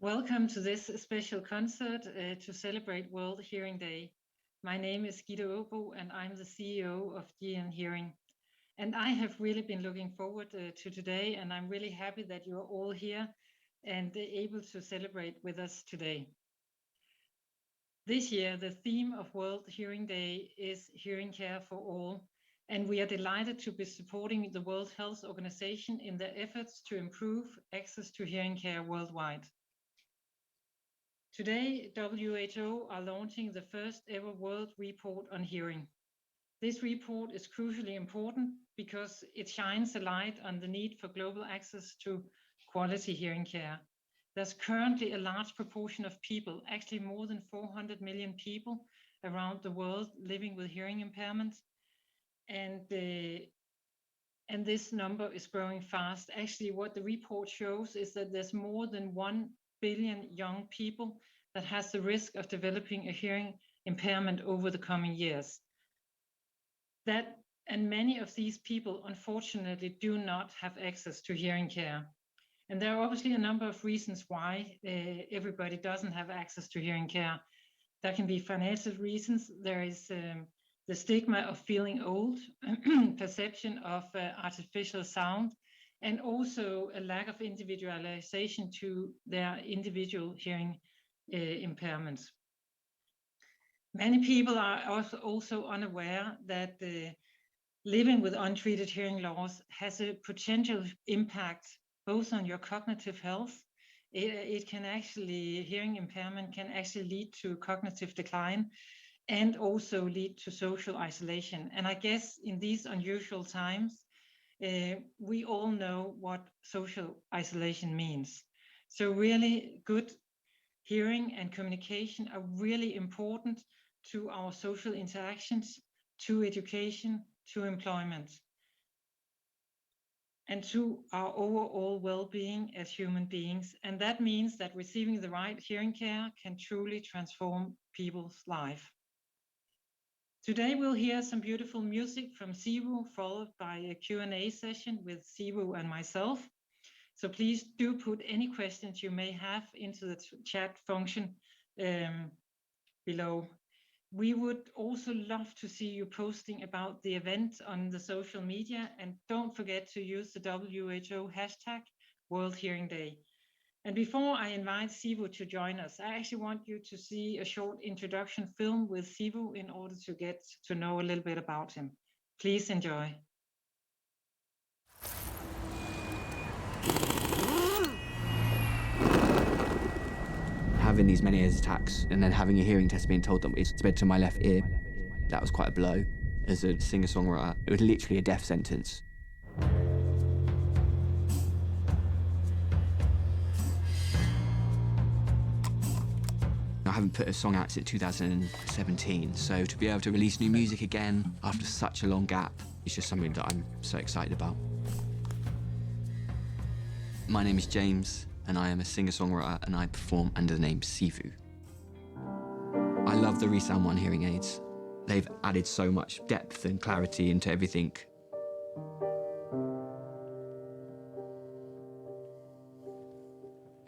Welcome to this special concert to celebrate World Hearing Day. My name is Gitte Aabo and I'm the CEO of GN Hearing. And I have really been looking forward to today, and I'm really happy that you're all here and able to celebrate with us today. This year, the theme of World Hearing Day is Hearing Care for All, and we are delighted to be supporting the World Health Organization in their efforts to improve access to hearing care worldwide. Today, WHO are launching the first ever World Report on Hearing. This report is crucially important because it shines a light on the need for global access to quality hearing care. There's currently a large proportion of people, actually more than 400 million people around the world living with hearing impairment. And this number is growing fast. Actually, what the report shows is that there's more than 1 billion young people that has the risk of developing a hearing impairment over the coming years. And many of these people, unfortunately, do not have access to hearing care. And there are obviously a number of reasons why everybody doesn't have access to hearing care. There can be financial reasons. There is the stigma of feeling old, perception of artificial sound, and also a lack of individualization to their individual hearing impairments. Many people are also unaware that living with untreated hearing loss has a potential impact both on your cognitive health. Hearing impairment can actually lead to cognitive decline and also lead to social isolation. And I guess in these unusual times, we all know what social isolation means. So really good hearing and communication are really important to our social interactions, to education, to employment, and to our overall well-being as human beings. And that means that receiving the right hearing care can truly transform people's life. Today we'll hear some beautiful music from Sivu, followed by a Q&A session with Sivu and myself. So please do put any questions you may have into the chat function below. We would also love to see you posting about the event on the social media, and don't forget to use the WHO hashtag World Hearing Day. And before I invite Sivu to join us, I actually want you to see a short introduction film with Sivu in order to get to know a little bit about him. Please enjoy. Having these many attacks and then having a hearing test being told that it's spread to my left ear, that was quite a blow. As a singer-songwriter, it was literally a death sentence. I haven't put a song out since 2017, so to be able to release new music again after such a long gap is just something that I'm so excited about. My name is James, and I am a singer-songwriter, and I perform under the name Sivu. I love the ReSound ONE hearing aids. They've added so much depth and clarity into everything.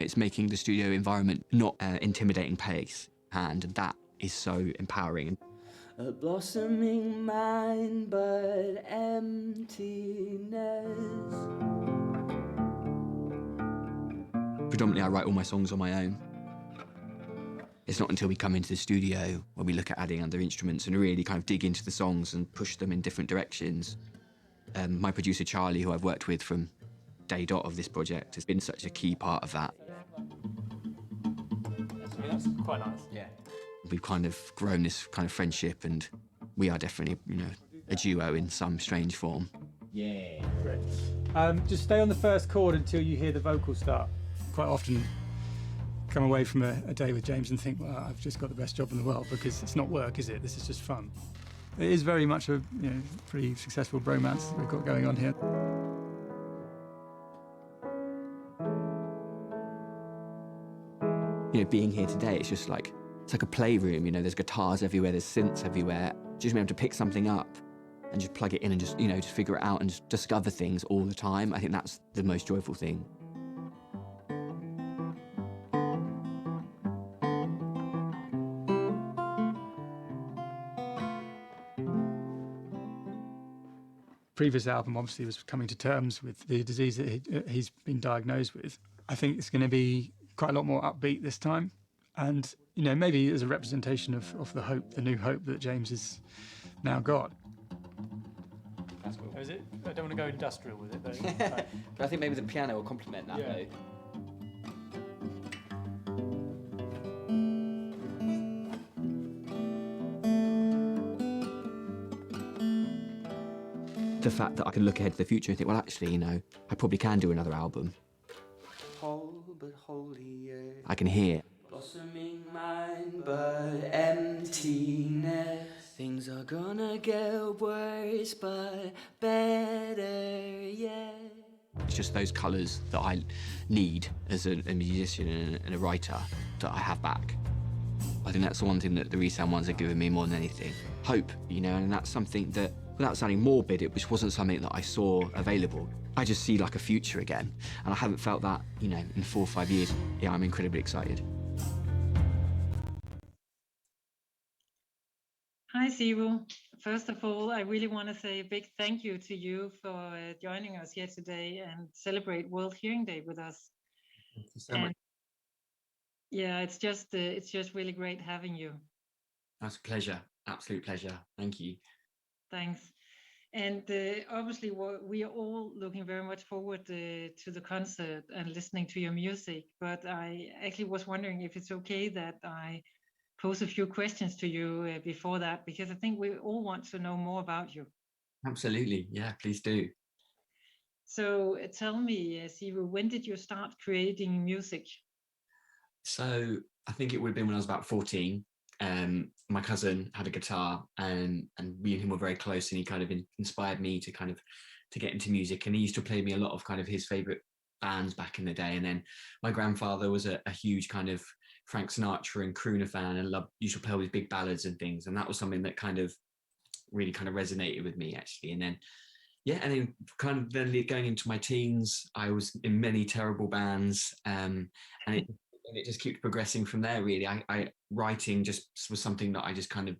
It's making the studio environment not an intimidating place, and that is so empowering. A blossoming mind, but emptiness. Predominantly, I write all my songs on my own. It's not until we come into the studio where we look at adding other instruments and really kind of dig into the songs and push them in different directions. My producer, Charlie, who I've worked with from day dot of this project, has been such a key part of that. That's quite nice. Yeah. We've kind of grown this kind of friendship, and we are definitely, a duo in some strange form. Yeah. Great. Just stay on the first chord until you hear the vocal start. Quite often come away from a day with James and think, well, I've just got the best job in the world, because it's not work, is it? This is just fun. It is very much a pretty successful bromance that we've got going on here. Being here today, it's just like, it's like a playroom, there's guitars everywhere, there's synths everywhere. Just being able to pick something up and just plug it in and just figure it out and just discover things all the time. I think that's the most joyful thing. previous album obviously was coming to terms with the disease that he's been diagnosed with. I think it's going to be quite a lot more upbeat this time. And, you know, maybe as a representation of the hope, the new hope that James has now got. That's cool. Is it? I don't want to go industrial with it though. But I think maybe the piano will complement that though. The fact that I can look ahead to the future and think, well, actually, you know, I probably can do another album. Whole but holy earth, I can hear. blossoming mind but emptiness. Things are gonna get worse but better, yeah. It's just those colours that I need as a musician and a writer that I have back. I think that's the one thing that the ReSound ones are giving me more than anything. Hope, you know, and that's something that, without sounding morbid, it which wasn't something that I saw available. I just see like a future again, and I haven't felt that, you know, in 4 or 5 years. Yeah, I'm incredibly excited. Hi, Sivu. First of all, I really want to say a big thank you to you for joining us here today and celebrate World Hearing Day with us. Thank you so much. Yeah, it's just really great having you. That's a pleasure, absolute pleasure. Thank you. Thanks. And obviously, we are all looking very much forward to the concert and listening to your music. But I actually was wondering if it's okay that I pose a few questions to you before that, because I think we all want to know more about you. Absolutely, yeah, please do. So tell me, Sivu, when did you start creating music? So I think it would have been when I was about 14. My cousin had a guitar, and me and him were very close, and he kind of inspired me to get into music. And he used to play me a lot of kind of his favorite bands back in the day. And then my grandfather was a huge kind of Frank Sinatra and crooner fan, and used to play all these big ballads and things. And that was something that really resonated with me, actually. And then then going into my teens, I was in many terrible bands, and it just kept progressing from there, really. I writing just was something that I just kind of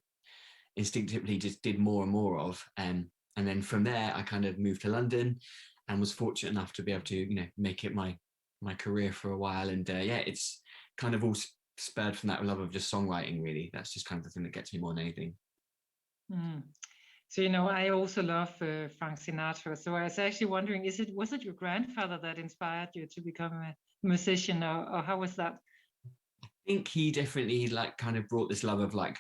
instinctively just did more and more of. And then from there, I kind of moved to London and was fortunate enough to be able to, you know, make it my career for a while. And it's kind of all spurred from that love of just songwriting, really. That's just kind of the thing that gets me more than anything. Mm. So, you know, I also love Frank Sinatra. So I was actually wondering, was it your grandfather that inspired you to become a musician, or how was that? I think he definitely kind of brought this love of like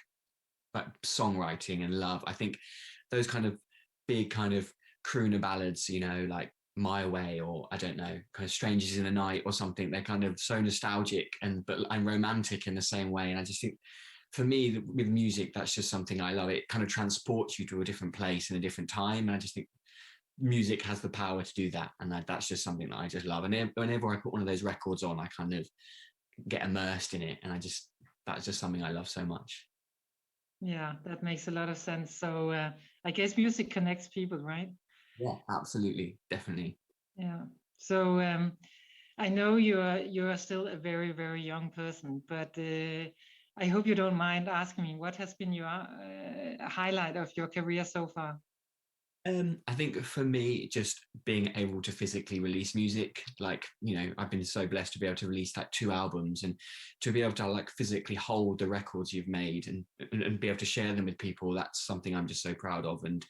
songwriting and love. I think those kind of big kind of crooner ballads, you know, like My Way, or I don't know, kind of Strangers in the Night or something, they're kind of so nostalgic and romantic in the same way. And I just think, for me, with music, that's just something I love. It kind of transports you to a different place in a different time. And I just think music has the power to do that. And that's just something that I just love. And whenever I put one of those records on, I kind of get immersed in it. And that's just something I love so much. Yeah, that makes a lot of sense. So I guess music connects people, right? Yeah, absolutely. Definitely. Yeah. So I know you are still a very, very young person, but I hope you don't mind asking me, what has been your highlight of your career so far? I think for me, just being able to physically release music, like, you know, I've been so blessed to be able to release like 2 albums, and to be able to like physically hold the records you've made and be able to share them with people. That's something I'm just so proud of. And,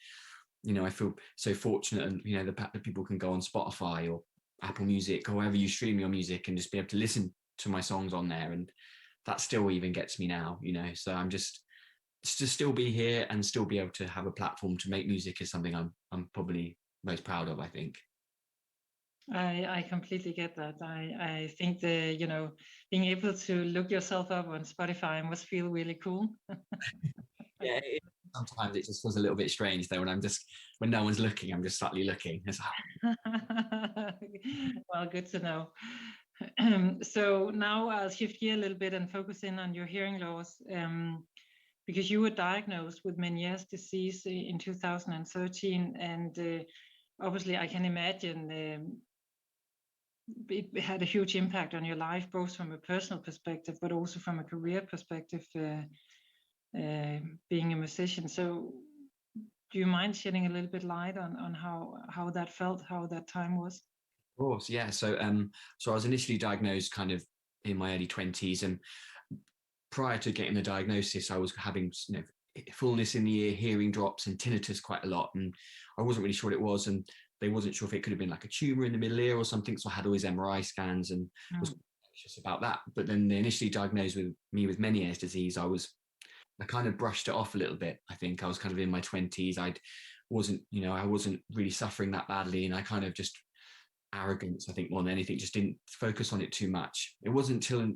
you know, I feel so fortunate, and, you know, the fact that people can go on Spotify or Apple Music or wherever you stream your music and just be able to listen to my songs on there. And that still even gets me now, you know. So I'm just to still be here and still be able to have a platform to make music is something I'm probably most proud of, I think. I completely get that. I think you know, being able to look yourself up on Spotify must feel really cool. Yeah, sometimes it just feels a little bit strange though, when no one's looking, I'm just subtly looking. Well, good to know. So now I'll shift gear a little bit and focus in on your hearing loss, because you were diagnosed with Meniere's disease in 2013, and obviously I can imagine it had a huge impact on your life, both from a personal perspective, but also from a career perspective, being a musician. So Do you mind shedding a little bit light on how that felt, how that time was? Of course, yeah. So I was initially diagnosed kind of in my early 20s, and prior to getting the diagnosis, I was having fullness in the ear, hearing drops, and tinnitus quite a lot, and I wasn't really sure what it was, and they wasn't sure if it could have been like a tumor in the middle ear or something. So I had all these MRI scans and was anxious about that. But then they initially diagnosed me with Meniere's disease. I kind of brushed it off a little bit. I think I was kind of in my 20s. I wasn't really suffering that badly, and I kind of just arrogance, I think, more than anything, just didn't focus on it too much. It wasn't until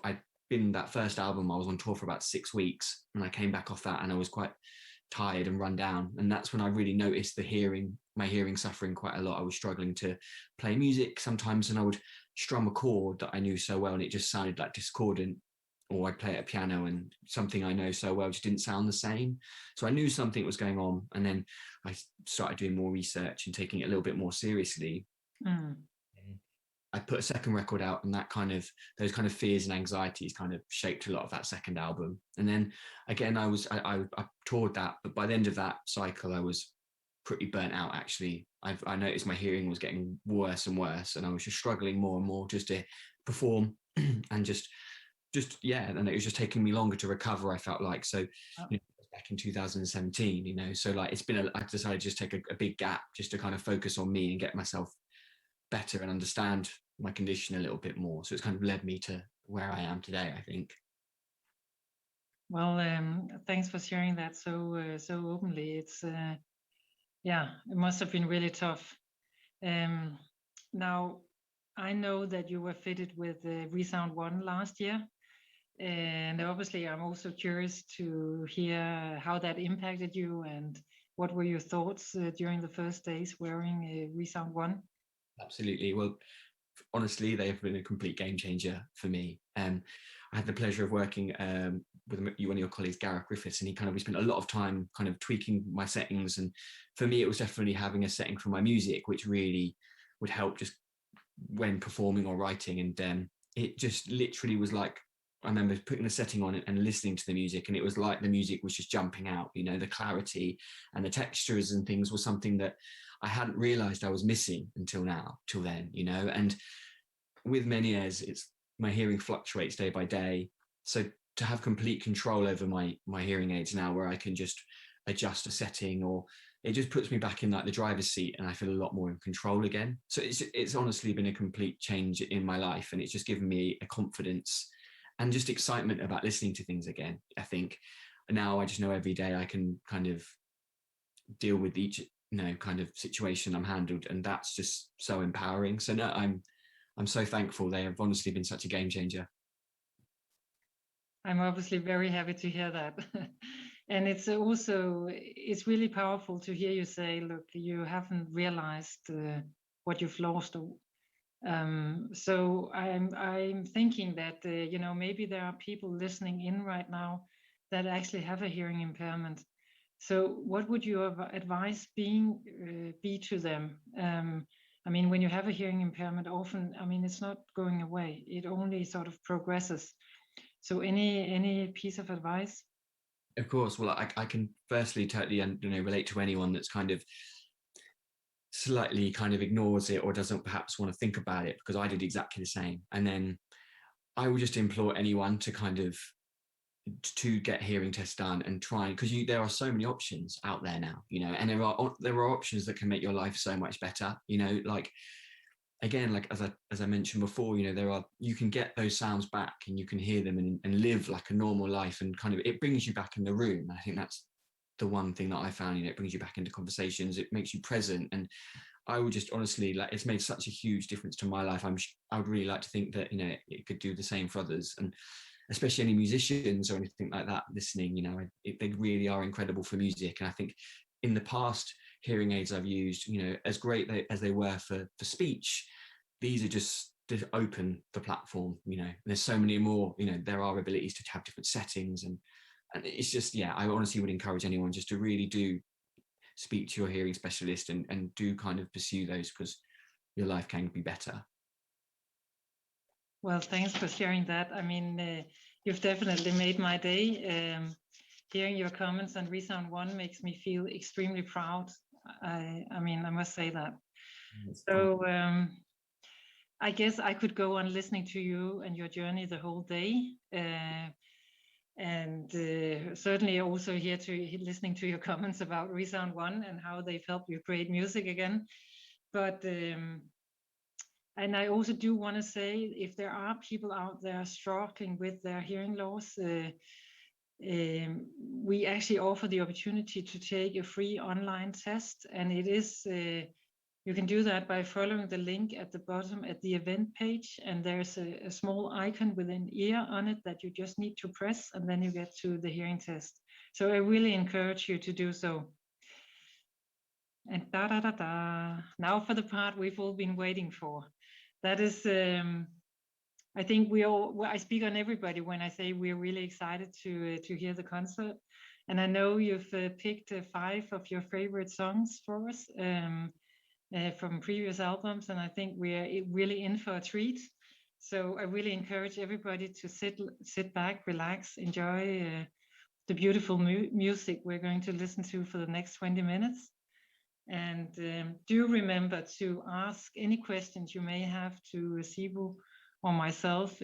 I'd been that first album, I was on tour for about 6 weeks, and I came back off that and I was quite tired and run down, and that's when I really noticed my hearing suffering quite a lot. I was struggling to play music sometimes, and I would strum a chord that I knew so well and it just sounded like discordant, or I'd play at a piano and something I know so well just didn't sound the same. So I knew something was going on, and then I started doing more research and taking it a little bit more seriously. I put a second record out, and those kind of fears and anxieties kind of shaped a lot of that second album. And then again, I toured that, but by the end of that cycle, I was pretty burnt out. Actually, I noticed my hearing was getting worse and worse, and I was just struggling more and more just to perform and just and it was just taking me longer to recover, I felt like. So back in 2017, so like I decided to just take a big gap just to kind of focus on me and get myself better and understand my condition a little bit more. So it's kind of led me to where I am today, I think. Well, thanks for sharing that so openly. It's it must have been really tough. Now, I know that you were fitted with ReSound ONE last year, and obviously I'm also curious to hear how that impacted you and what were your thoughts during the first days wearing ReSound ONE? Absolutely. Well, honestly, they have been a complete game changer for me. I had the pleasure of working with one of your colleagues, Gareth Griffiths, and we spent a lot of time kind of tweaking my settings. And for me, it was definitely having a setting for my music, which really would help just when performing or writing. And it just literally was like, I remember putting the setting on it and listening to the music, and it was like the music was just jumping out. The clarity and the textures and things was something that I hadn't realized I was missing until then. And with Meniere's, it's my hearing fluctuates day by day. So to have complete control over my hearing aids now, where I can just adjust a setting, or it just puts me back in like the driver's seat, and I feel a lot more in control again. So it's honestly been a complete change in my life, and it's just given me a confidence and just excitement about listening to things again. I think now I just know every day I can kind of deal with each kind of situation I'm handled, and that's just so empowering. So no, I'm so thankful. They have honestly been such a game changer. I'm obviously very happy to hear that. And it's really powerful to hear you say, look, you haven't realized what you've lost. So I'm thinking that maybe there are people listening in right now that actually have a hearing impairment. So what would your advice be to them? When you have a hearing impairment, often, it's not going away. It only sort of progresses. So any piece of advice? Of course. Well, I can firstly totally relate to anyone that's kind of slightly kind of ignores it or doesn't perhaps want to think about it, because I did exactly the same. And then I would just implore anyone to get hearing tests done and try, because there are so many options out there now, and there are options that can make your life so much better, like again, like as I mentioned before, you can get those sounds back and you can hear them and live like a normal life, and kind of it brings you back in the room. I think that's the one thing that I found. It brings you back into conversations, it makes you present, and I would just honestly, like, it's made such a huge difference to my life. I would really like to think that it could do the same for others, and especially any musicians or anything like that listening. They really are incredible for music. And I think in the past, hearing aids I've used, as great as they were for speech, these are just to open the platform. There's so many more. There are abilities to have different settings, and it's just, I honestly would encourage anyone just to really do speak to your hearing specialist and do kind of pursue those, because your life can be better. Well, thanks for sharing that. You've definitely made my day. hearing your comments on ReSound ONE makes me feel extremely proud. I mean, I must say that. So I guess I could go on listening to you and your journey the whole day. And certainly also here to listening to your comments about ReSound ONE and how they've helped you create music again. But and I also do want to say, if there are people out there struggling with their hearing loss, we actually offer the opportunity to take a free online test, and it is you can do that by following the link at the bottom at the event page, and there's a small icon with an ear on it that you just need to press, and then you get to the hearing test. So I really encourage you to do so. And now for the part we've all been waiting for. That is, I think I speak on everybody when I say we're really excited to hear the concert. And I know you've picked 5 of your favorite songs for us from previous albums, and I think we're really in for a treat. So I really encourage everybody to sit back, relax, enjoy the beautiful music we're going to listen to for the next 20 minutes. And do remember to ask any questions you may have to Sivu or myself,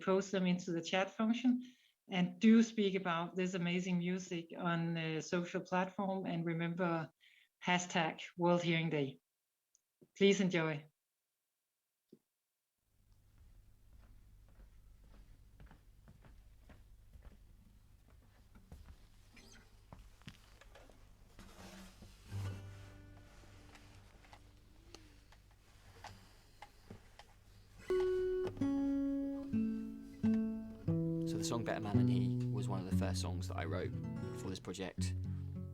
post them into the chat function, and do speak about this amazing music on social platform, and remember #World Hearing Day. Please enjoy. So the song Better Man Than He was one of the first songs that I wrote for this project.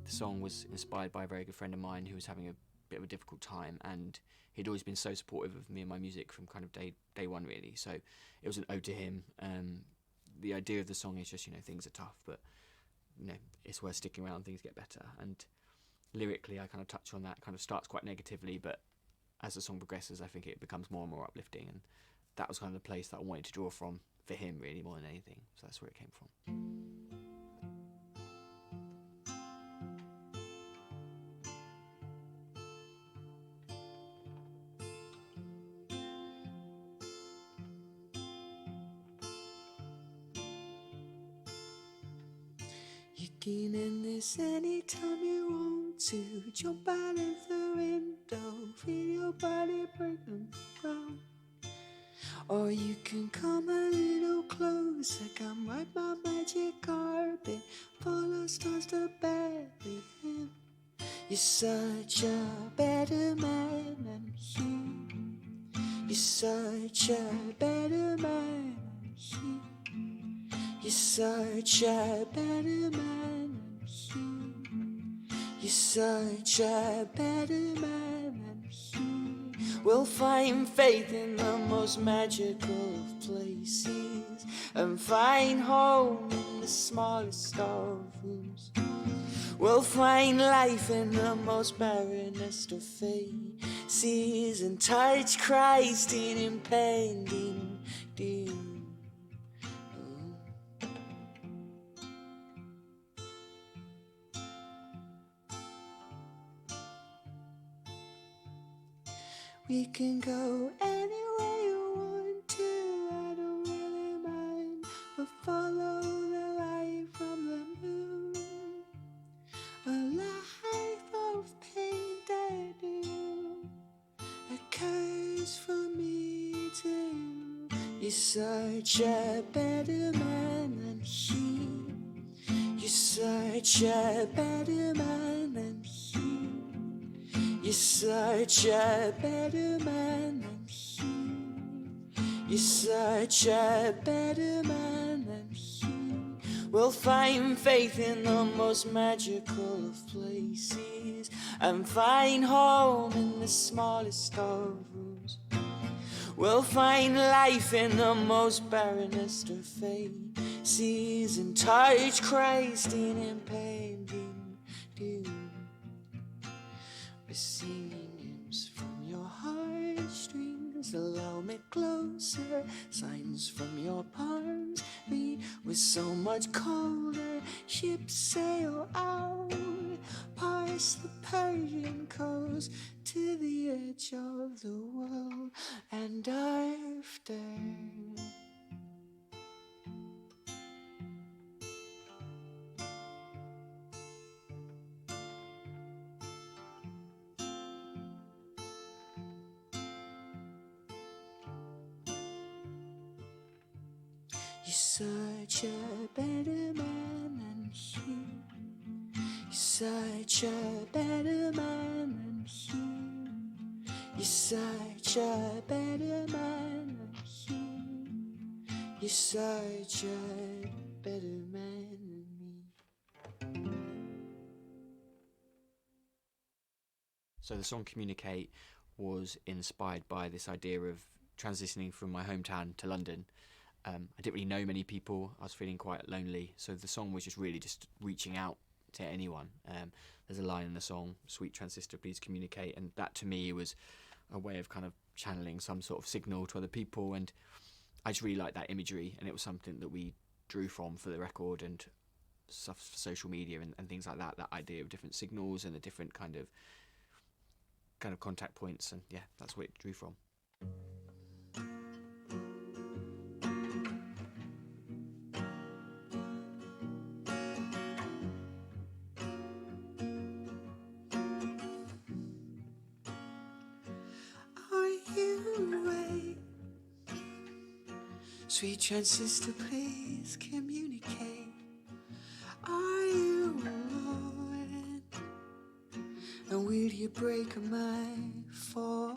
The song was inspired by a very good friend of mine who was having a bit of a difficult time, and he'd always been so supportive of me and my music from kind of day one, really. So it was an ode to him. The idea of the song is just, things are tough, but it's worth sticking around, things get better. And lyrically I kind of touch on that. Kind of starts quite negatively, but as the song progresses I think it becomes more and more uplifting, and that was kind of the place that I wanted to draw from for him, really, more than anything. So that's where it came from. You can end this anytime you want to. Jump out of the window, feel your body break on the ground. Or you can come a little closer, come ride my magic carpet, follow stars to Bethlehem. You're such a better man than he. You're such a better man than he. You're such a better man than he. You're such a better man than he. We'll find faith in the most magical of places, and find home in the smallest of rooms. We'll find life in the most barrenest of faces, and touch Christ in impending doom. We can go anywhere you want to, I don't really mind, but follow the light from the moon. A life of pain that you, a curse for me too. You're such a better man than he. You're such a better man than he. You're such a better man than he. You're such a better man than he. We'll find faith in the most magical of places, and find home in the smallest of rooms. We'll find life in the most barrenest of faces, and touch Christ in impending doom. We're singing hymns from your heartstrings, allow me closer, signs from your palms. winds beat with so much colder. Ships sail out past the Persian coast to the edge of the world, and after you're such a better man than he. You're such a better man than he. You're such a better man than he. You're such a better man than me. So the song Communicate was inspired by this idea of transitioning from my hometown to London. I didn't really know many people. I was feeling quite lonely. So the song was just really just reaching out to anyone. There's a line in the song, "Sweet transistor, please communicate." And that to me was a way of kind of channeling some sort of signal to other people. And I just really liked that imagery. And it was something that we drew from for the record and stuff for social media and things like that. That idea of different signals and the different kind of contact points. And yeah, that's what it drew from. Sweet transistor, please communicate. Are you alone? And will you break my fall?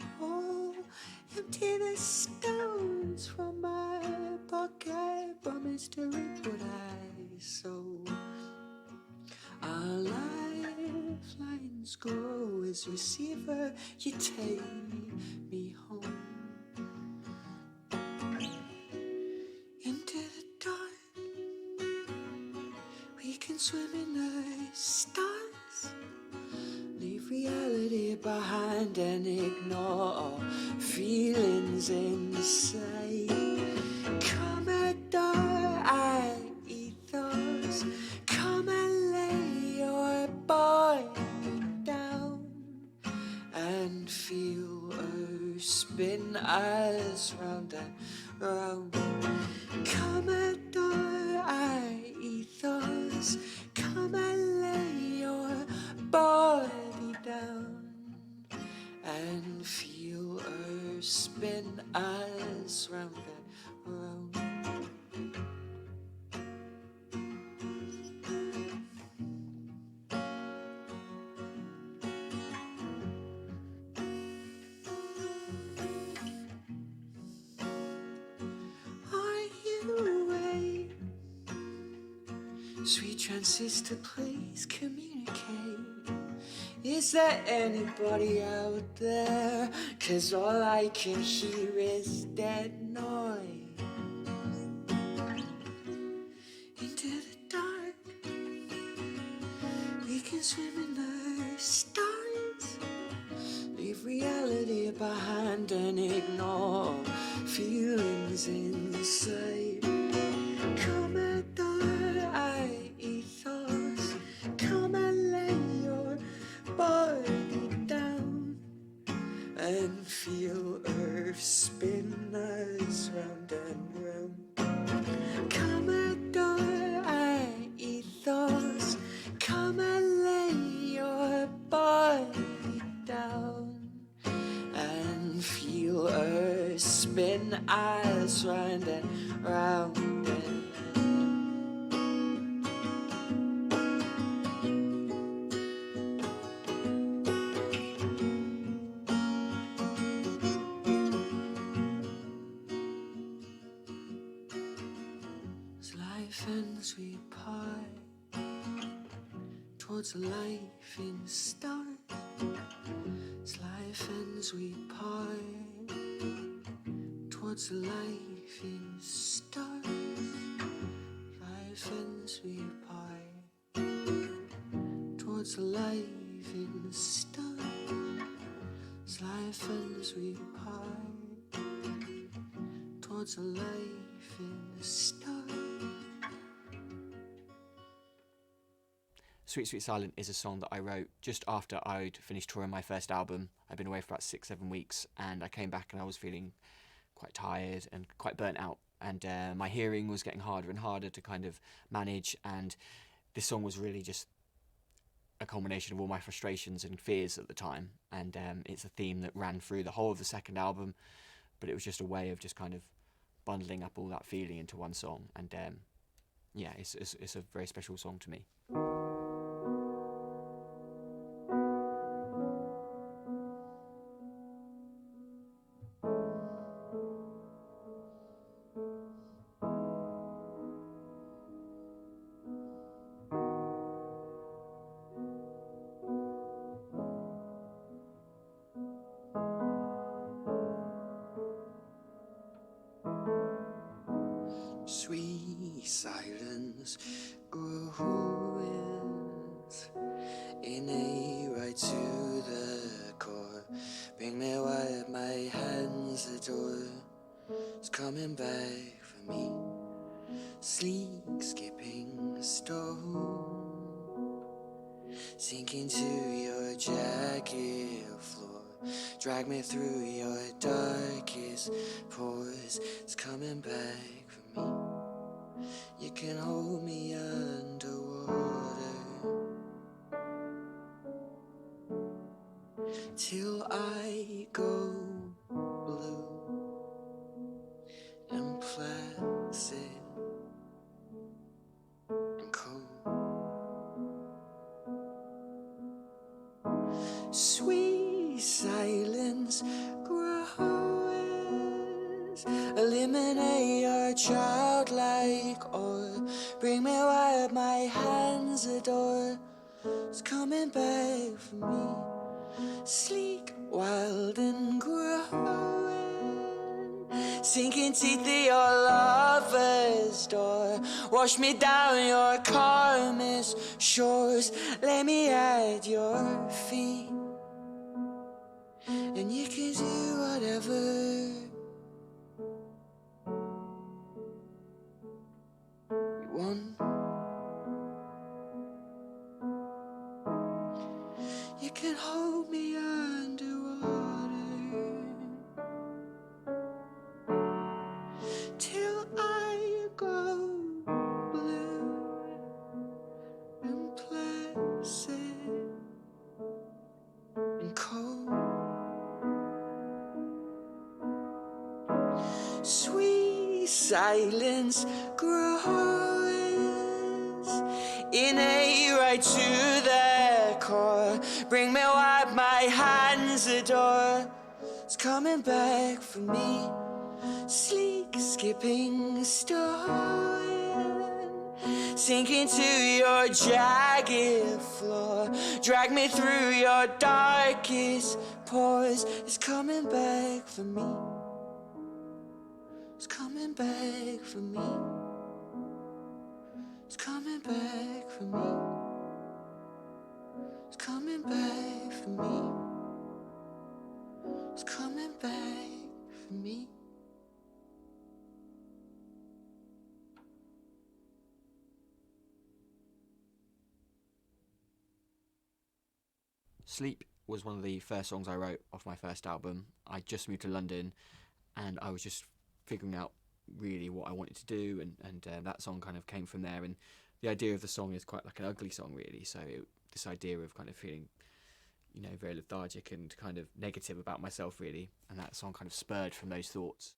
Empty the stones from my pocket. Promise to reap what I sow. Our lifelines grow as receiver. You take me home. Swim in the stars, leave reality behind and ignore all feelings inside. Commodore, I ethos, come and lay your body down and feel Earth spin us round and round. Commodore, I ethos, come and lay your body down and feel Earth spin us round and round. Sweet transistor, please communicate. Is there anybody out there? 'Cause all I can hear is dead noise. Into the dark, we can swim in the stars. Leave reality behind and ignore feelings inside. Commodore, I ethos, come and lay your body down and feel Earth spin us round and round. Commodore, I ethos, come and lay your body down and feel Earth spin us round and round. Ends we part towards a life in the stars. As life ends we part towards a life in the stars. Life ends we part towards a life in the stars. As life ends we part towards a life in the stars. Sweet Sweet Silent is a song that I wrote just after I'd finished touring my first album. I'd been away for about 6-7 weeks, and I came back and I was feeling quite tired and quite burnt out, and my hearing was getting harder and harder to kind of manage, and this song was really just a culmination of all my frustrations and fears at the time, and it's a theme that ran through the whole of the second album, but it was just a way of just kind of bundling up all that feeling into one song, and yeah, it's a very special song to me. Sweet silence grows in a right to the core. Bring me wipe my hands, the door is coming back for me. Sleek skipping stone, sink into your jagged floor. Drag me through your darkest pores. It's coming back for me. You can hold me underwater till I go blue and placid and cold. Sweet silence grows. Eliminate your childlike awe. Bring me wipe my hands, the door is coming back for me. Sleek, wild and growing, sinking teeth at your lover's door. Wash me down your karma's shores. Lay me at your feet, and you can do whatever you want. You can hold me underwater till I go blue and placid and cold. Sweet silence grows in a right to the core. Bring me wipe my hands, the door is coming back for me. Sleek skipping stone, sink into your jagged floor. Drag me through your darkest pores. It's coming back for me. It's coming back for me. It's coming back for me. It's coming back for me. It's coming back for me. Sleep was one of the first songs I wrote off my first album. I just moved to London, and I was just figuring out really what I wanted to do, and that song kind of came from there. And the idea of the song is quite like an ugly song, really. So this idea of kind of feeling, you know, very lethargic and kind of negative about myself, really, and that song kind of spurred from those thoughts.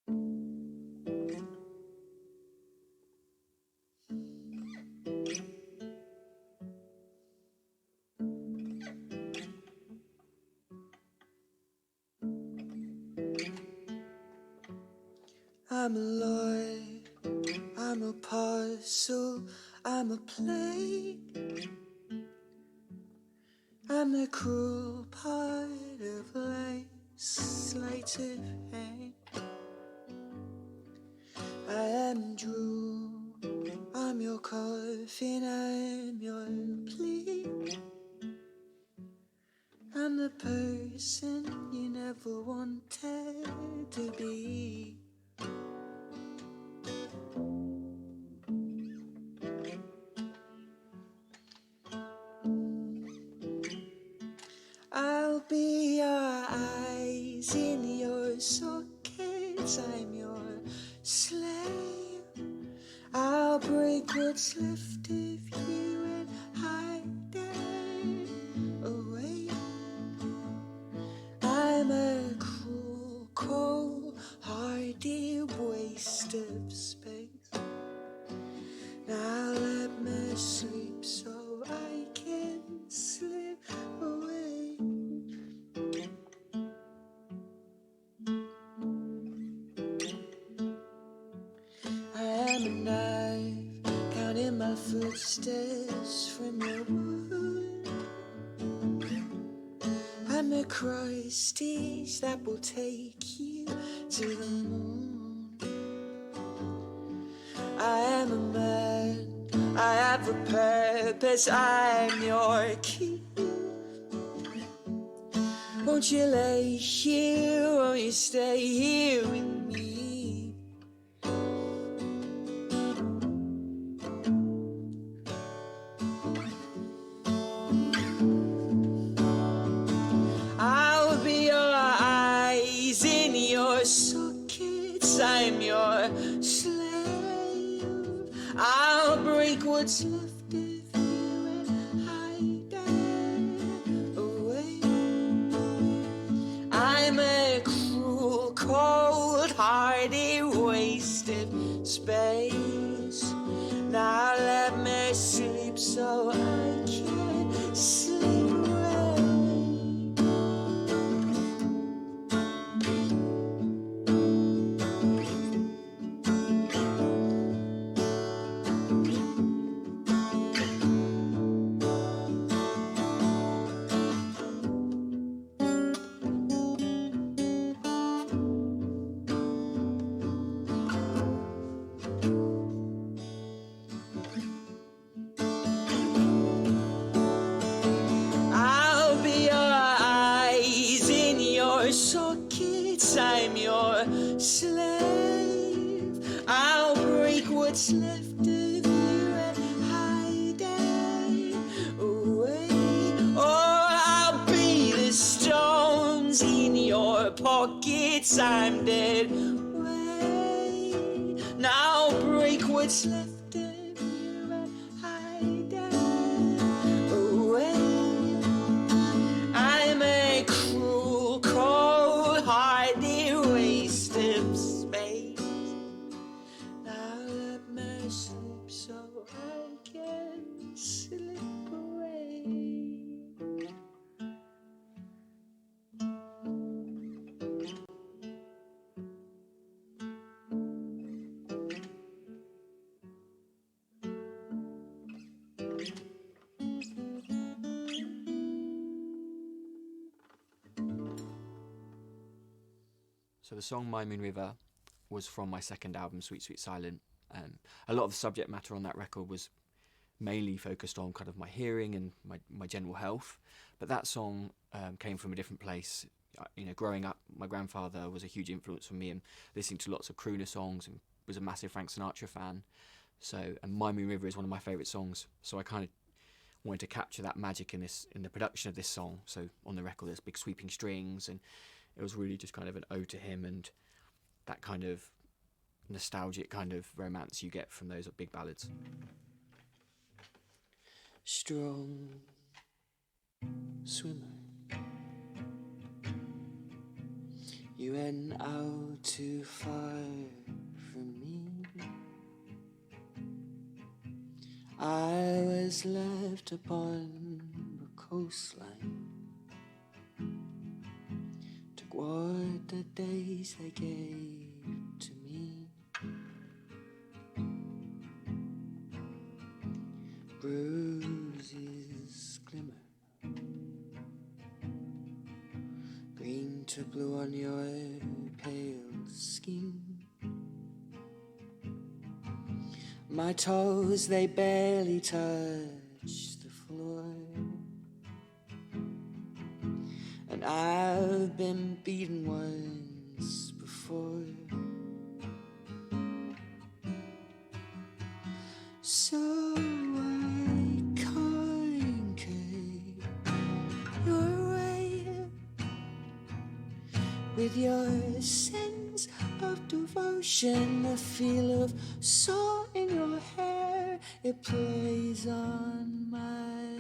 I'm a Lord, I'm a parcel, I'm a plague. I'm the cruel part of life's sleight of hand. I am drool, I'm your coffin, I'm your plea. I'm the person you never wanted to be. be your eyes in your sockets. I'm your slave. I'll break what's left of you and hide it away. I'm a cruel, cold-hearted waste of space. Now let me sleep so I can slip away. I am a knife, counting my footsteps from your wood. I'm a cross stitch that will take you to the moon. I am a man, I have a purpose, I'm your key. Won't you lay here, won't you stay here with me? I'll be your eyes in your sockets, I'm your slave. I'll break what's left of you and hide it away. I'm a cruel, cold-hearted waste of space. Now let me sleep so I can sleep away. I'll be your eyes in your sockets, I'm your slave. I'll break what's left of you and hide it away. Or I'll be the stones in your pockets, I'm dead weight. Now I'll break what's left of you and hide it away. I'm a cruel, cold-hearted waste of space. Now let me sleep so I can slip away. So the song My Moon River was from my second album, Sweet Sweet Silent. A lot of the subject matter on that record was mainly focused on kind of my hearing and my general health. But that song came from a different place. You know, growing up, my grandfather was a huge influence on me and listening to lots of crooner songs and was a massive Frank Sinatra fan. So, and My Moon River is one of my favourite songs. So I kind of wanted to capture that magic in the production of this song. So on the record, there's big sweeping strings, and it was really just kind of an ode to him and that kind of nostalgic kind of romance you get from those big ballads. Strong swimmer, you went out too far from me. I was left upon the coastline. Took what the days they gave to me. Bruises glimmer, green to blue on your pale skin. My toes, they barely touch the floor, and I've been beaten once before. So I conquered your way with your sense of devotion, the feel of soul in your hair, it plays on my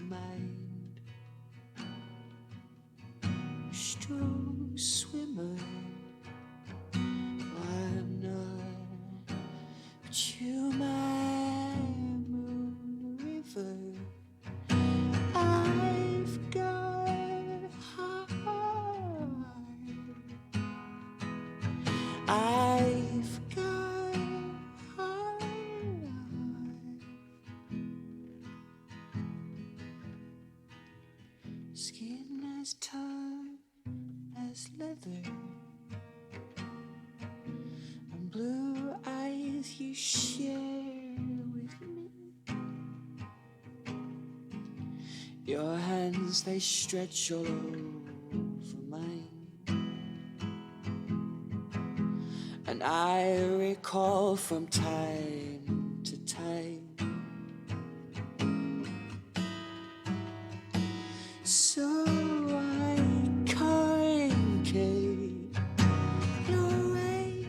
mind. Strong swimmer, I'm not, but you my moon river. I've got heart, I've got heart. Skin as tough as leather, and blue eyes you share with me. Your hands, they stretch all over mine, and I recall from time to time. So I concave your way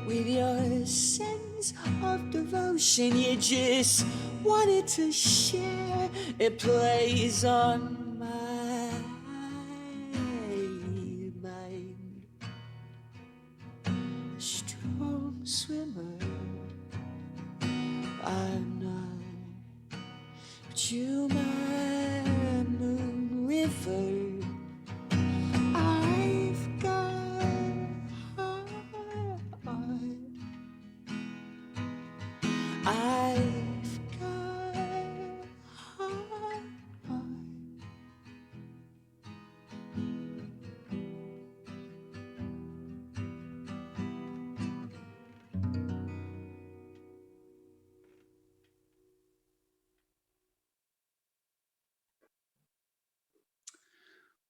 with your sense of devotion. You just wanted to share. It plays on my mind. Strong swimmer, I'm not, but you my moon river. I've got heart, I've got heart.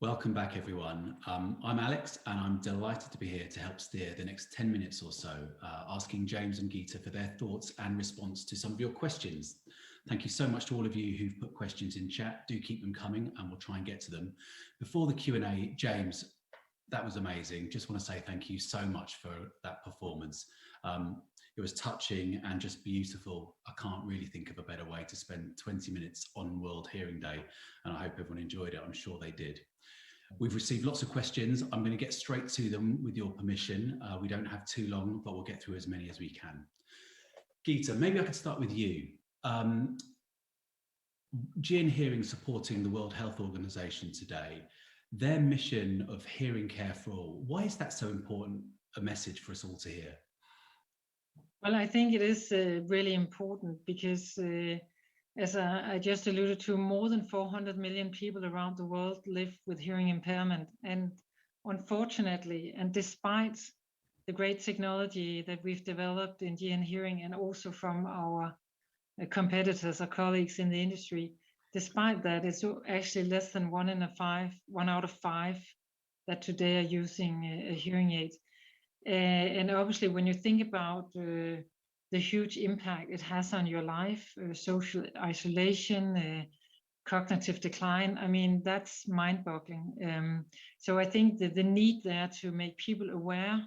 Welcome back, everyone. I'm Alex, and I'm delighted to be here to help steer the next 10 minutes or so, asking James and Gitte for their thoughts and response to some of your questions. Thank you so much to all of you who've put questions in chat. Do keep them coming, and we'll try and get to them. Before the Q&A, James, that was amazing. Just want to say thank you so much for that performance. It was touching and just beautiful. I can't really think of a better way to spend 20 minutes on World Hearing Day, and I hope everyone enjoyed it. I'm sure they did. We've received lots of questions. I'm going to get straight to them with your permission. We don't have too long, but we'll get through as many as we can. Gitte, maybe I could start with you. GN Hearing supporting the World Health Organization today, their mission of hearing care for all, why is that so important a message for us all to hear? Well, I think it is really important because as I just alluded to, more than 400 million people around the world live with hearing impairment. And unfortunately, and despite the great technology that we've developed in GN Hearing and also from our competitors or colleagues in the industry, despite that, it's actually less than 1 out of 5 that today are using a hearing aid. And obviously, when you think about the huge impact it has on your life, social isolation, cognitive decline, I mean, that's mind-boggling. So I think that the need there to make people aware,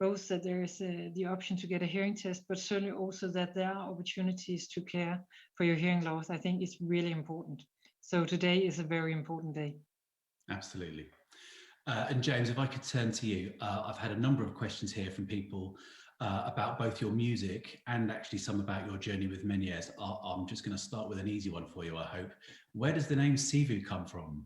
both that there is the option to get a hearing test, but certainly also that there are opportunities to care for your hearing loss, I think is really important. So today is a very important day. Absolutely. And James, if I could turn to you, I've had a number of questions here from people about both your music and actually some about your journey with Meniere's. I'm just going to start with an easy one for you, I hope. Where does the name Sivu come from?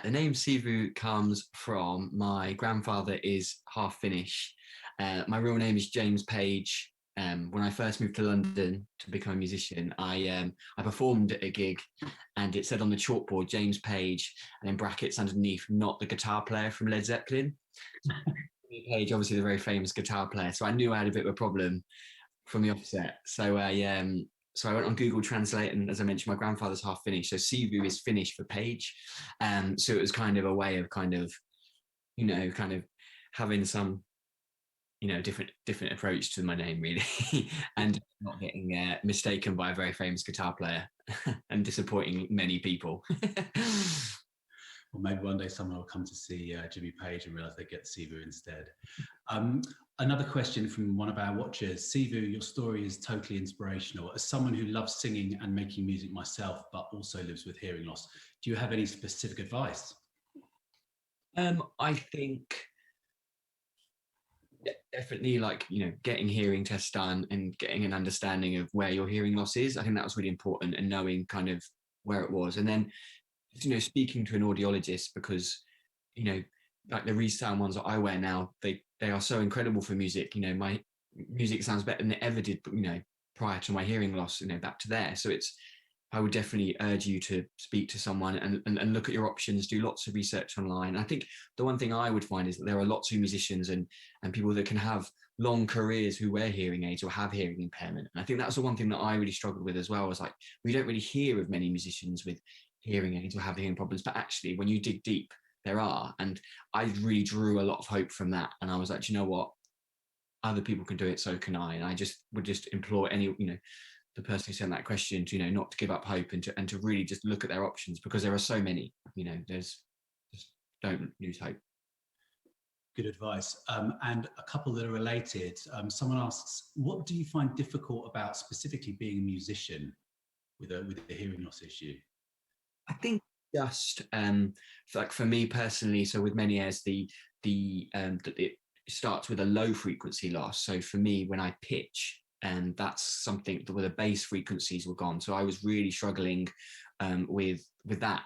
The name Sivu comes from my grandfather is half Finnish. My real name is James Page. When I first moved to London to become a musician, I performed at a gig and it said on the chalkboard, James Page, and in brackets underneath, not the guitar player from Led Zeppelin. Page, obviously the very famous guitar player. So I knew I had a bit of a problem from the offset. So I went on Google Translate, and as I mentioned, my grandfather's half Finnish. So Sivu is Finnish for page. So it was kind of a way of kind of having some different approach to my name really, and not getting mistaken by a very famous guitar player and disappointing many people. Or maybe one day someone will come to see Jimmy Page and realise they get Sivu instead. Another question from one of our watchers. Sivu, your story is totally inspirational. As someone who loves singing and making music myself, but also lives with hearing loss, do you have any specific advice? I think definitely, like, getting hearing tests done and getting an understanding of where your hearing loss is. I think that was really important, and knowing kind of where it was. And then, speaking to an audiologist, because, like the ReSound ones that I wear now, they are so incredible for music. My music sounds better than it ever did, prior to my hearing loss, back to there. So I would definitely urge you to speak to someone and look at your options, do lots of research online. I think the one thing I would find is that there are lots of musicians and people that can have long careers who wear hearing aids or have hearing impairment. And I think that's the one thing that I really struggled with as well, was like, we don't really hear of many musicians with hearing aids or have hearing problems, but actually when you dig deep, there are. And I really drew a lot of hope from that. And I was like, do you know what? Other people can do it, so can I. And I would implore the person who sent that question to, not to give up hope and to really just look at their options, because there are so many, there's just don't lose hope. Good advice. And a couple that are related. Someone asks, what do you find difficult about specifically being a musician with a hearing loss issue? I think just like for me personally, so with many airs, it starts with a low frequency loss. So for me, when I pitch, and that's something where the bass frequencies were gone. So I was really struggling with that,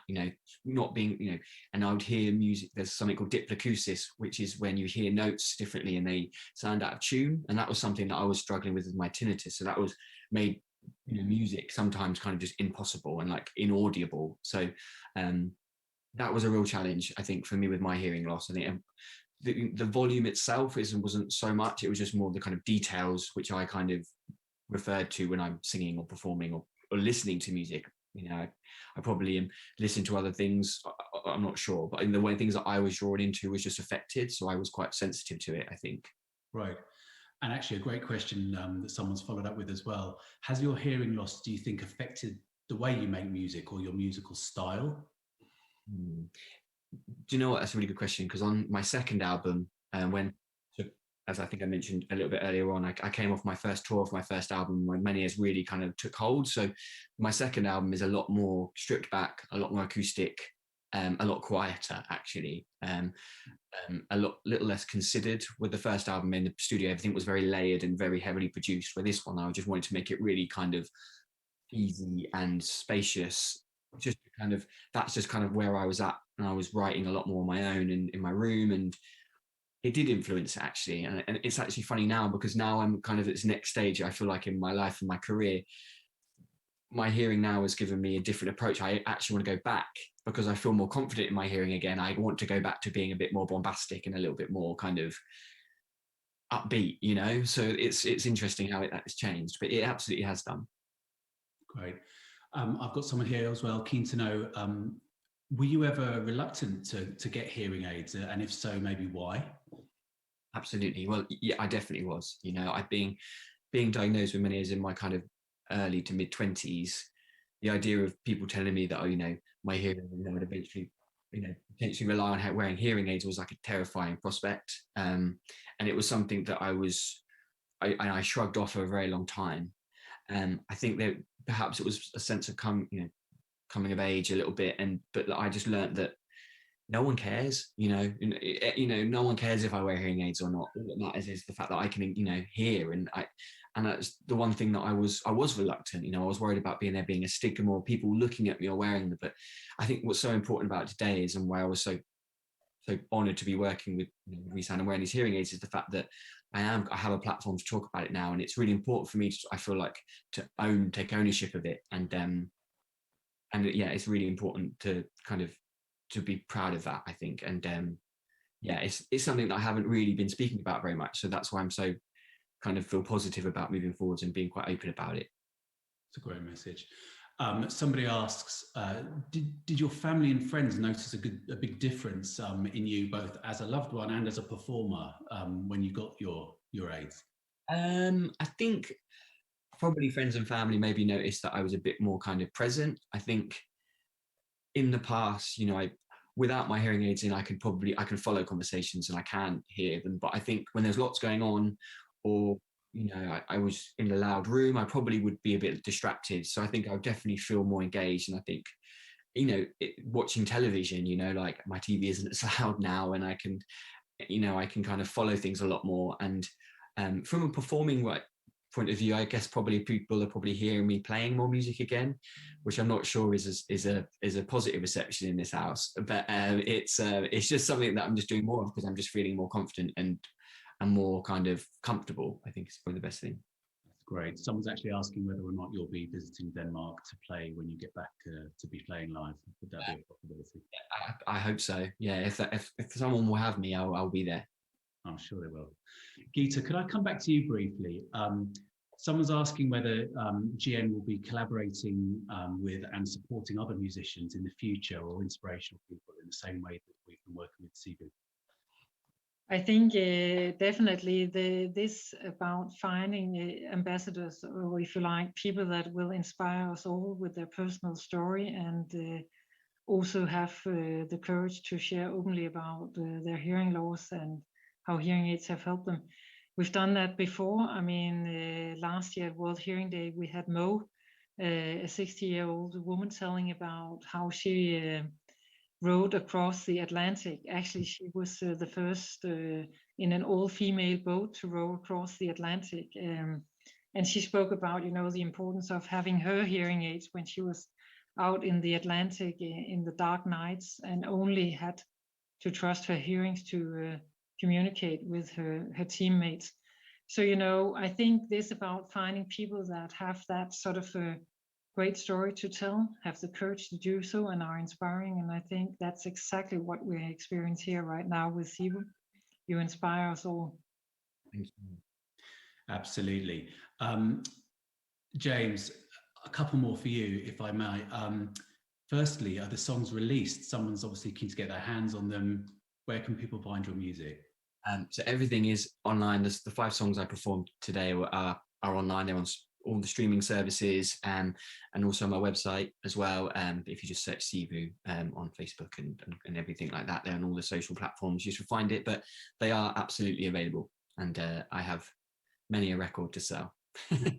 not being, and I would hear music. There's something called diplacousis, which is when you hear notes differently and they sound out of tune. And that was something that I was struggling with my tinnitus. So that was made music sometimes kind of just impossible and like inaudible. So that was a real challenge, I think, for me with my hearing loss. I think the volume itself wasn't so much. It was just more the kind of details which I kind of referred to when I'm singing or performing or listening to music. I probably listen to other things. I'm not sure, but in the way things that I was drawn into was just affected. So I was quite sensitive to it, I think. Right. And actually a great question that someone's followed up with as well. Has your hearing loss, do you think, affected the way you make music or your musical style? Do you know what? That's a really good question, because on my second album, as I think I mentioned a little bit earlier on, I came off my first tour of my first album when Many Years really kind of took hold. So my second album is a lot more stripped back, a lot more acoustic, a lot quieter actually, little less considered. With the first album in the studio, everything was very layered and very heavily produced. With this one, I just wanted to make it really kind of easy and spacious. That's just kind of where I was at, and I was writing a lot more on my own and in my room, and it did influence actually. And it's actually funny now, because now I'm kind of at this next stage, I feel like, in my life and my career. My hearing now has given me a different approach. I actually want to go back because I feel more confident in my hearing again. I want to go back to being a bit more bombastic and a little bit more kind of upbeat, so it's interesting how that's changed, but it absolutely has done. Great. I've got someone here as well keen to know, were you ever reluctant to get hearing aids, and if so, maybe why? Absolutely. Well, yeah, I definitely was. I've being diagnosed with many years in my kind of early to mid 20s. The idea of people telling me that, my hearing would eventually, potentially rely on wearing hearing aids was like a terrifying prospect. And it was something that I shrugged off for a very long time. I think that perhaps it was a sense of coming of age a little bit, but I just learned that no one cares, no one cares if I wear hearing aids or not. All that matters is the fact that I can, hear, and that's the one thing that I was reluctant. I was worried about being a stigma or people looking at me or wearing them. But I think what's so important about today is, and why I was so honoured to be working with ReSound and wearing these hearing aids, is the fact that I have a platform to talk about it now, and it's really important for me I feel like, to take ownership of it, and yeah, it's really important to kind of to be proud of that, I think. And yeah, it's something that I haven't really been speaking about very much, so that's why I'm so kind of feel positive about moving forwards and being quite open about it. It's a great message. Somebody asks, did your family and friends notice a big difference in you both as a loved one and as a performer when you got your AIDS? I think probably friends and family maybe noticed that I was a bit more kind of present. I think in the past, you know, without my hearing aids in, I can follow conversations and I can hear them. But I think when there's lots going on, or you know, I was in a loud room, I probably would be a bit distracted. So I think I would definitely feel more engaged. And I think, you know, watching television, you know, like my TV isn't as loud now, and I can, you know, I can kind of follow things a lot more. And from a performing point of view, I guess probably people are probably hearing me playing more music again, which I'm not sure is a positive reception in this house. But it's just something that I'm just doing more of because I'm just feeling more confident and more kind of comfortable. I think is probably the best thing. That's great. Someone's actually asking whether or not you'll be visiting Denmark to play when you get back to be playing live. Would that be a possibility? I hope so. Yeah, if someone will have me, I'll be there. I'm sure they will. Gitte, could I come back to you briefly? Someone's asking whether GN will be collaborating with and supporting other musicians in the future, or inspirational people in the same way that we've been working with Sivu. I think definitely this about finding ambassadors, or if you like, people that will inspire us all with their personal story, and also have the courage to share openly about their hearing loss and how hearing aids have helped them. We've done that before. I mean, last year at World Hearing Day, we had Mo, a 60-year-old woman, telling about how she rowed across the Atlantic. Actually, she was the first in an all-female boat to row across the Atlantic. And she spoke about, you know, the importance of having her hearing aids when she was out in the Atlantic in the dark nights, and only had to trust her hearings to communicate with her teammates. So, you know, I think this about finding people that have that sort of a great story to tell, have the courage to do so, and are inspiring. And I think that's exactly what we experience here right now with Sivu. You inspire us all. Thank you. Absolutely. James, a couple more for you, if I may. Firstly, are the songs released? Someone's obviously keen to get their hands on them. Where can people find your music? So everything is online. The 5 songs I performed today are online. They're on all the streaming services, and also my website as well. If you just search Sivu on Facebook and everything like that, they're on all the social platforms. You should find it, but they are absolutely available. And I have many a record to sell. Good.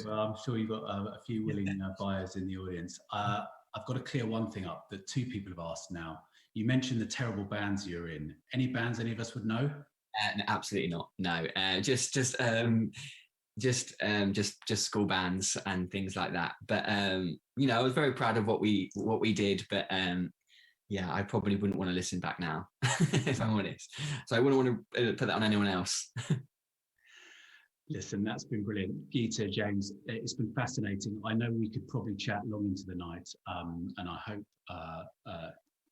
Well, I'm sure you've got a few willing buyers in the audience. I've got to clear one thing up that 2 people have asked now. You mentioned the terrible bands you're in. Any bands any of us would know? No, absolutely not. No, just school bands and things like that. But you know, I was very proud of what we did. But yeah, I probably wouldn't want to listen back now, if I'm honest. So I wouldn't want to put that on anyone else. Listen, that's been brilliant. Gitte, James, it's been fascinating. I know we could probably chat long into the night, and I hope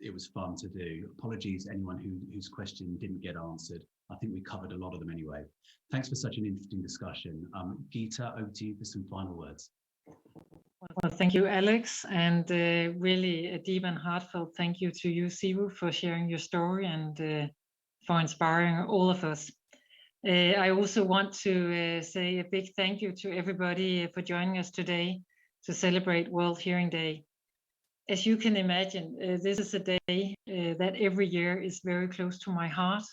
it was fun to do. Apologies anyone whose question didn't get answered. I think we covered a lot of them anyway. Thanks for such an interesting discussion. Gitte, over to you for some final words. Well, thank you, Alex, and really a deep and heartfelt thank you to you, Sivu, for sharing your story and for inspiring all of us. I also want to say a big thank you to everybody for joining us today to celebrate World Hearing Day. As you can imagine, this is a day that every year is very close to my heart,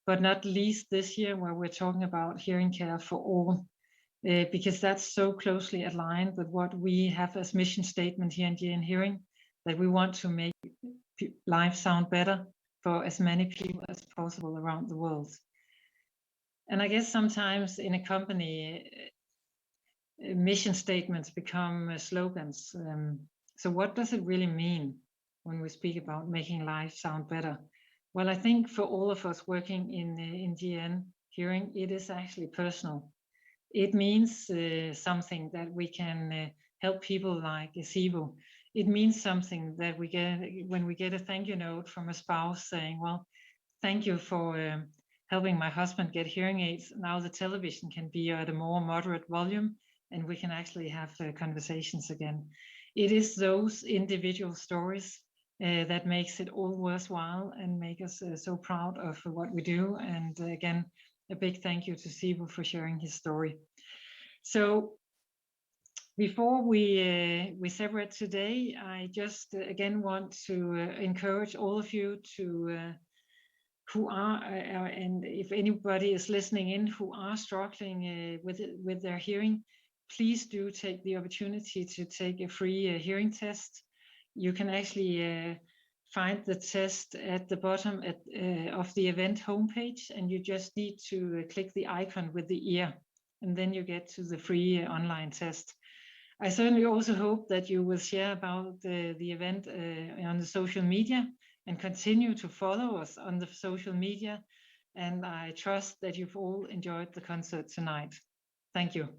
but not least this year, where we're talking about hearing care for all, because that's so closely aligned with what we have as mission statement here in GN Hearing, that we want to make life sound better for as many people as possible around the world. And I guess sometimes in a company, mission statements become slogans. So what does it really mean when we speak about making life sound better? Well, I think for all of us working in GN Hearing, it is actually personal. It means something that we can help people like Sivu. It means something that we get when we get a thank you note from a spouse saying, well, thank you for helping my husband get hearing aids. Now the television can be at a more moderate volume and we can actually have conversations again. It is those individual stories that makes it all worthwhile and make us so proud of what we do. And again, a big thank you to Sivu for sharing his story. So before we separate today, I just again want to encourage all of you to who are and if anybody is listening in who are struggling with their hearing, please do take the opportunity to take a free hearing test. You can actually find the test at the bottom of the event homepage, and you just need to click the icon with the ear, and then you get to the free online test. I certainly also hope that you will share about the event on the social media and continue to follow us on the social media. And I trust that you've all enjoyed the concert tonight. Thank you.